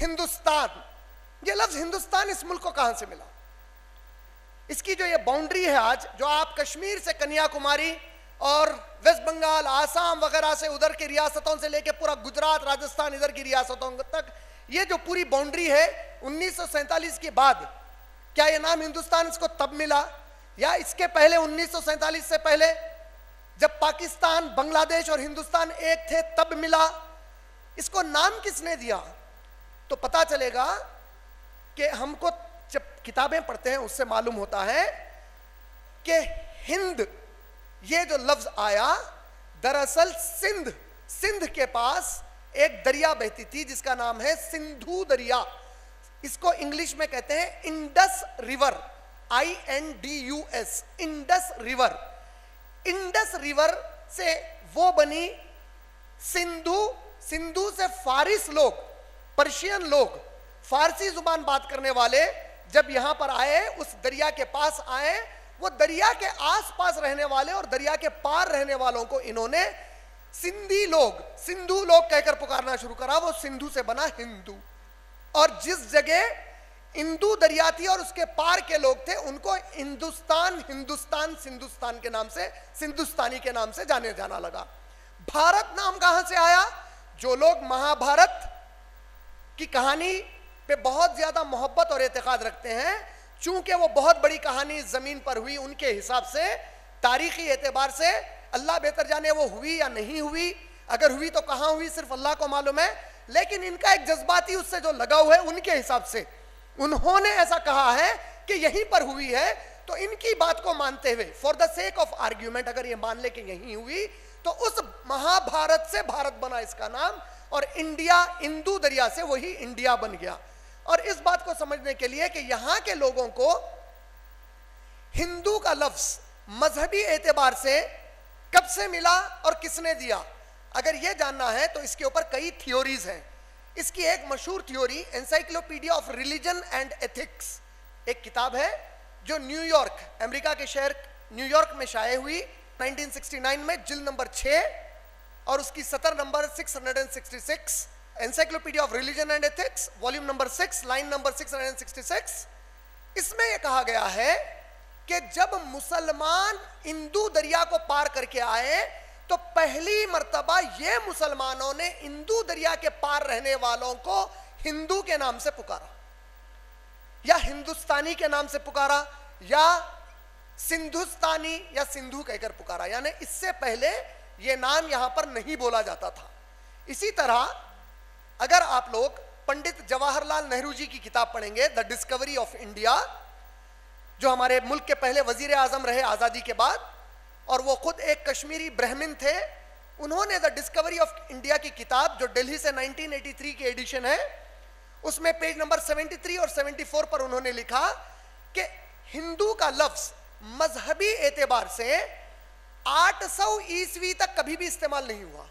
हिंदुस्तान, ये लफ्ज हिंदुस्तान इस मुल्क को कहां से मिला? इसकी जो ये बाउंड्री है आज, जो आप कश्मीर से कन्याकुमारी और वेस्ट बंगाल, आसाम वगैरह से उधर की रियासतों से लेके पूरा गुजरात, राजस्थान, इधर की रियासतों तक, ये जो पूरी बाउंड्री है 1947 के बाद, क्या ये नाम हिंदुस्तान इसको तब मिला या इसके पहले 1947 से पहले जब पाकिस्तान, बांग्लादेश और हिंदुस्तान एक थे तब मिला? इसको नाम किसने दिया? तो पता चलेगा कि हमको जब किताबें पढ़ते हैं उससे मालूम होता है कि हिंद ये जो लफ्ज आया, दरअसल सिंध के पास एक दरिया बहती थी जिसका नाम है सिंधु दरिया। इसको इंग्लिश में कहते हैं Indus river, INDUS, Indus river. Indus river से वो बनी सिंधु से फारिस लोग, पर्शियन लोग, फारसी जुबान बात करने वाले जब यहां पर आए, उस दरिया के पास आए, वो दरिया के आसपास रहने वाले और दरिया के पार रहने वालों को इन्होंने सिंधु लोग कहकर पुकारना शुरू करा। वो सिंधु से बना हिंदू। और जिस जगह इंदु दरिया थी और उसके पार के लोग थे, उनको सिंधुस्तान के नाम से, सिंधुस्तानी के नाम से जाना लगा। भारत नाम कहां से आया? जो लोग महाभारत की कहानी पे बहुत ज्यादा मोहब्बत और एतकाद रखते हैं, चूंकि वो बहुत बड़ी कहानी जमीन पर हुई, उनके हिसाब से तारीखी एतबार से अल्लाह बेहतर जाने वो हुई या नहीं हुई, अगर हुई तो कहां हुई सिर्फ अल्लाह को मालूम है, लेकिन इनका एक जज्बाती उससे जो लगाव है, उनके हिसाब से उन्होंने ऐसा कहा है कि यहीं पर हुई है। तो इनकी बात को मानते हुए, for the sake of argument, अगर ये मान ले कि यहीं हुई, तो उस महाभारत से भारत बना इसका नाम, और इंडिया इंदु दरिया से वही इंडिया बन गया। और इस बात को समझने के लिए कि यहां के लोगों को हिंदू का लफ्ज मजहबी एतबार से कब से मिला और किसने दिया, अगर यह जानना है तो इसके ऊपर कई थ्योरीज हैं। इसकी एक मशहूर theory encyclopedia of religion and ethics, एक किताब है जो न्यूयॉर्क, अमेरिका के शहर न्यूयॉर्क में शाये हुई 1969 में, जिल्द नंबर 6 और उसकी सतर number 666, encyclopedia of religion and ethics, volume number 6, line number 666। इसमें यह कहा गया है कि जब मुसलमान इंदु दरिया को पार करके आए, तो पहली मर्तबा ये मुसलमानों ने इंदु दरिया के पार रहने वालों को हिंदू के नाम से पुकारा, या हिंदुस्तानी के नाम से पुकारा, या सिंधुस्तानी या सिंधु कहकर पुकारा, यानी इससे पहले यह नाम यहां पर नहीं बोला जाता था। इसी तरह अगर आप लोग पंडित जवाहरलाल नेहरू जी की किताब पढ़ेंगे, द डिस्कवरी ऑफ इंडिया, जो हमारे मुल्क के पहले वजीर आजम रहे आजादी के बाद, और वो खुद एक कश्मीरी ब्राह्मण थे, उन्होंने द डिस्कवरी ऑफ इंडिया की किताब, जो दिल्ली से 1983 की एडिशन है, उसमें पेज नंबर 73 और 74 पर उन्होंने लिखा कि हिंदू का लफ्ज मजहबी एतबार से 800 ईस्वी तक कभी भी इस्तेमाल नहीं हुआ।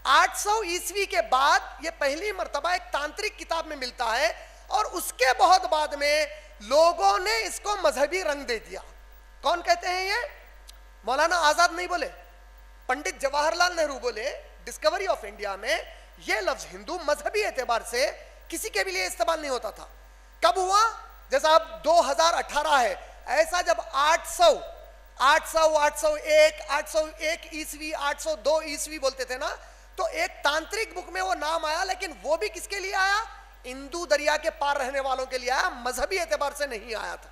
800 ईस्वी के बाद यह पहली मर्तबा एक तांत्रिक किताब में मिलता है, और उसके बहुत बाद में लोगों ने इसको मजहबी रंग दे दिया। कौन कहते हैं ये? मौलाना आजाद नहीं बोले, पंडित जवाहरलाल नेहरू बोले डिस्कवरी ऑफ इंडिया में यह लफ्ज हिंदू मजहबी एतबार से किसी के भी लिए इस्तेमाल नहीं होता था। कब हुआ? जैसा अब 2018 है, ऐसा जब 801 ईस्वी, 802 ईस्वी बोलते थे ना, तो एक तांत्रिक बुक में वो नाम आया, लेकिन वो भी किसके लिए आया? इंदु दरिया के पार रहने वालों के लिए आया, मजहबी एतबार से नहीं आया था।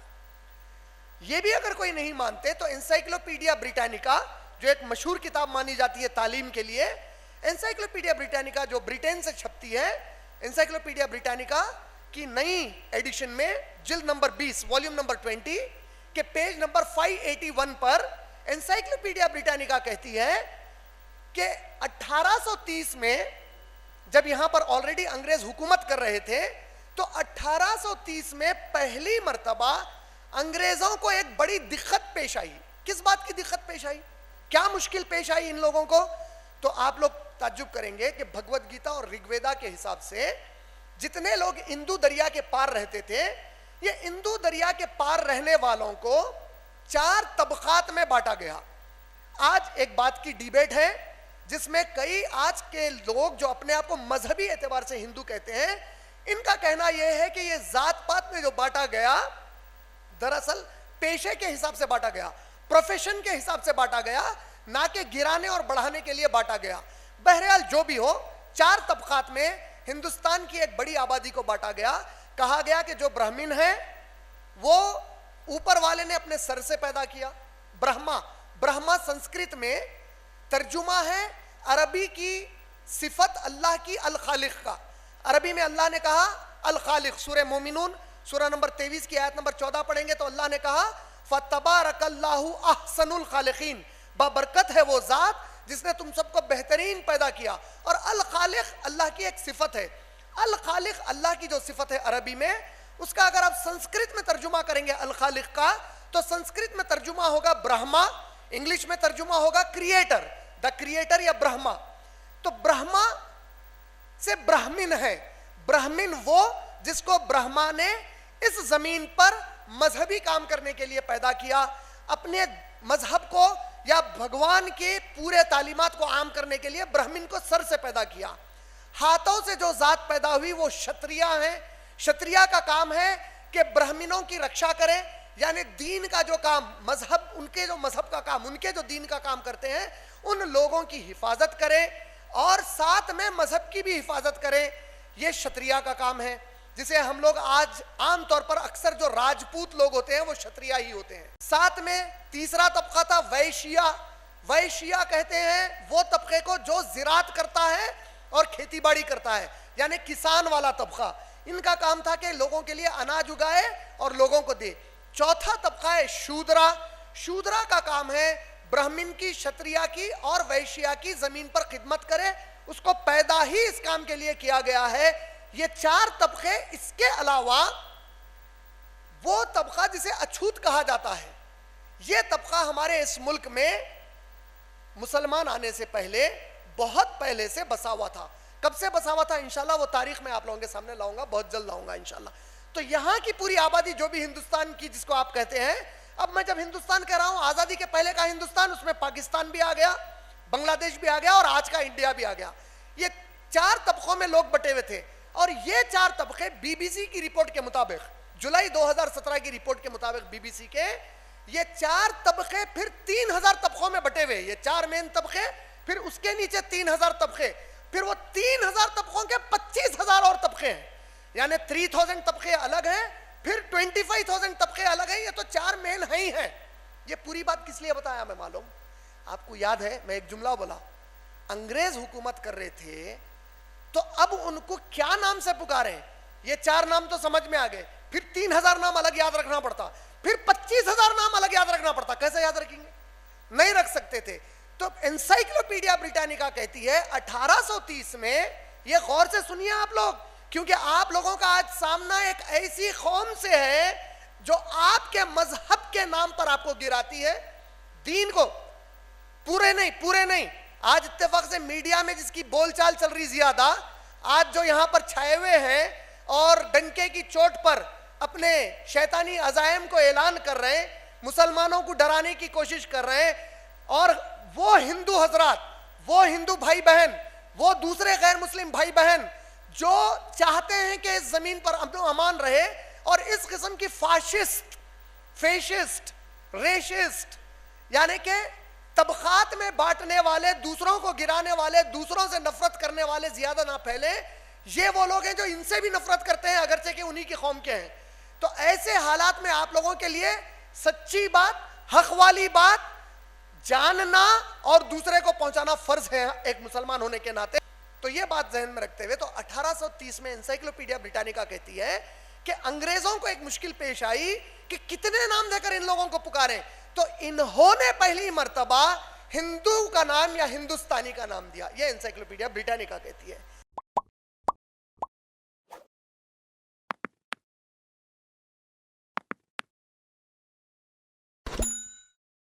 ये भी अगर कोई नहीं मानते तो एनसाइक्लोपीडिया ब्रिटानिका, जो एक मशहूर किताब मानी जाती है तालीम के लिए, एनसाइक्लोपीडिया ब्रिटानिका जो ब्रिटेन से छपती है, एनसाइक्लोपीडिया ब्रिटानिका की नई एडिशन में जिल्द नंबर 20, वॉल्यूम नंबर 20 के पेज नंबर 581 पर एनसाइक्लोपीडिया ब्रिटानिका कहती है कि 1830 में जब यहां पर ऑलरेडी अंग्रेज हुकूमत कर रहे थे, तो 1830 में पहली मर्तबा अंग्रेजों को एक बड़ी दिक्कत पेश आई। किस बात की दिक्कत पेश आई? क्या मुश्किल पेश आई इन लोगों को? तो आप लोग ताज्जुब करेंगे कि भगवत गीता और ऋग्वेदा के हिसाब से जितने लोग इंदु दरिया के पार रहते थे, ये इंदु दरिया के पार रहने वालों को 4 तबकात में बांटा गया। आज एक बात की डिबेट है जिसमें कई आज के लोग जो अपने आप को मजहबी एतबार से हिंदू कहते हैं, इनका कहना यह है कि ये जात पात में जो बांटा गया, दरअसल पेशे के हिसाब से बांटा गया, प्रोफेशन के हिसाब से बांटा गया, ना कि गिराने और बढ़ाने के लिए बांटा गया। बहरहाल जो भी हो, 4 तबकात में हिंदुस्तान की एक बड़ी आबादी को बांटा गया। कहा गया कि जो ब्राह्मण है वो ऊपर वाले ने अपने सर से पैदा किया। ब्रह्मा, ब्रह्मा संस्कृत में तर्जुमा है अरबी की सिफत अल्लाह की अल खालिक का। अरबी में अल्लाह ने कहा अल खालिक। सूरह मोमिनून सूरह नंबर 23 की आयत नंबर 14 पढ़ेंगे तो अल्लाह ने कहा फतबारकल्लाहु अहसनुल खालिकीन, बाबरकत है वो जात जिसने तुम सबको बेहतरीन पैदा किया। और अल खालिक अल्लाह की एक सिफत है। अल खालिक अल्लाह की जो सिफत है अरबी में, उसका अगर आप संस्कृत में तर्जुमा करेंगे अल खालिक का, तो संस्कृत में तर्जुमा होगा ब्रह्मा, इंग्लिश में तर्जुमा होगा क्रिएटर, द क्रिएटर या ब्रह्मा। तो ब्रह्मा से ब्राह्मण है। ब्राह्मण वो जिसको ब्रह्मा ने इस जमीन पर मजहबी काम करने के लिए पैदा किया, अपने मजहब को या भगवान के पूरे तालीमात को आम करने के लिए ब्राह्मण को सर से पैदा किया। हाथों से जो जात पैदा हुई वो क्षत्रिय है। क्षत्रिय का काम है कि ब्राह्मणों की रक्षा करें, यानी दीन का जो काम, मजहब, उनके जो मजहब का काम, उनके जो दीन का काम करते हैं, उन लोगों की हिफाजत करें और साथ में मजहब की भी हिफाजत करें। ये क्षत्रिय का काम है, जिसे हम लोग आज आमतौर पर अक्सर जो राजपूत लोग होते हैं वो क्षत्रिय ही होते हैं। साथ में तीसरा तबका था वैश्या। वैश्या कहते हैं वो तबके को जो जिरात करता है और खेतीबाड़ी करता है, यानी किसान वाला तबका। इनका काम था कि लोगों के लिए अनाज उगाए और लोगों को दे। चौथा तबका है शूद्रा। शूद्रा का काम है ब्राह्मण की, क्षत्रिय की और वैश्या की जमीन पर खिदमत करे, उसको पैदा ही इस काम के लिए किया गया है। ये 4 तबके, इसके अलावा वो तबका जिसे अछूत कहा जाता है, ये तबका हमारे इस मुल्क में मुसलमान आने से पहले, बहुत पहले से बसा हुआ था। कब से बसा हुआ था इंशाल्लाह वो तारीख मैं आप लोगों के सामने लाऊंगा, बहुत जल्द लाऊंगा इंशाल्लाह। तो यहां की पूरी आबादी जो भी हिंदुस्तान की, जिसको आप कहते हैं, अब मैं जब हिंदुस्तान कह रहा हूं, आजादी के पहले का हिंदुस्तान, उसमें पाकिस्तान भी आ गया, बांग्लादेश भी आ गया और आज का इंडिया भी आ गया। ये 4 तबकों में लोग बटे हुए थे। और ये 4 तबके बीबीसी की रिपोर्ट के मुताबिक, जुलाई 2017 की रिपोर्ट के मुताबिक बीबीसी के, ये 4 तबके फिर 3000 तबकों में बटे हुए। ये 4 मेन तबके, फिर उसके नीचे 3000 तबके, फिर वो 3000 तबकों के 25000 और तबके हैं, यानी 3000 तबके अलग हैं, फिर 25000 तबके अलग हैं। ये तो 4 मेन है ही हैं। ये पूरी बात किस लिए बताया मैं मालूम? आपको याद है मैं एक जुमला बोला, अंग्रेज हुकूमत कर रहे थे तो अब उनको क्या नाम से पुकारे? ये 4 नाम तो समझ में आ गए, फिर 3000 नाम अलग याद रखना पड़ता, फिर 25000 नाम अलग याद रखना पड़ता। कैसे याद रखेंगे? नहीं रख सकते थे। तो एनसाइक्लोपीडिया ब्रिटानिका कहती है 1830 में, ये गौर से सुनिए आप लोग, क्योंकि आप लोगों का आज सामना एक ऐसी कौम से है जो आपके मजहब के नाम पर आपको गिराती है, दीन को पूरे नहीं। आज इत्तेफाक से मीडिया में जिसकी बोलचाल चल रही ज्यादा, आज जो यहां पर छाए हुए हैं और डंके की चोट पर अपने शैतानी अजायम को ऐलान कर रहे हैं, मुसलमानों को डराने की कोशिश कर रहे हैं, और वो हिंदू हजरात, वो हिंदू भाई बहन, वो दूसरे गैर मुस्लिम भाई बहन जो चाहते हैं कि इस जमीन पर अमन अमान रहे, और इस किस्म की फाशिस्ट, फेशिस्ट, रेशिस्ट, यानी कि तबकात में बांटने वाले, दूसरों को गिराने वाले, दूसरों से नफरत करने वाले ज्यादा ना फैले, ये वो लोग हैं जो इनसे भी नफरत करते हैं, अगरचे कि उन्हीं की कौम के हैं। तो ऐसे हालात में आप लोगों के लिए सच्ची बात, हक वाली बात जानना और दूसरे को पहुंचाना फर्ज है एक मुसलमान होने के नाते। तो ये बात जहन में रखते हुए, तो 1830 में एनसाइक्लोपीडिया ब्रिटानिका कहती है कि अंग्रेजों को एक मुश्किल पेश आई कि कितने नाम देकर इन लोगों को पुकारें, तो इन्होंने पहली मर्तबा हिंदू का नाम या हिंदुस्तानी का नाम दिया। ये एनसाइक्लोपीडिया ब्रिटानिका कहती है।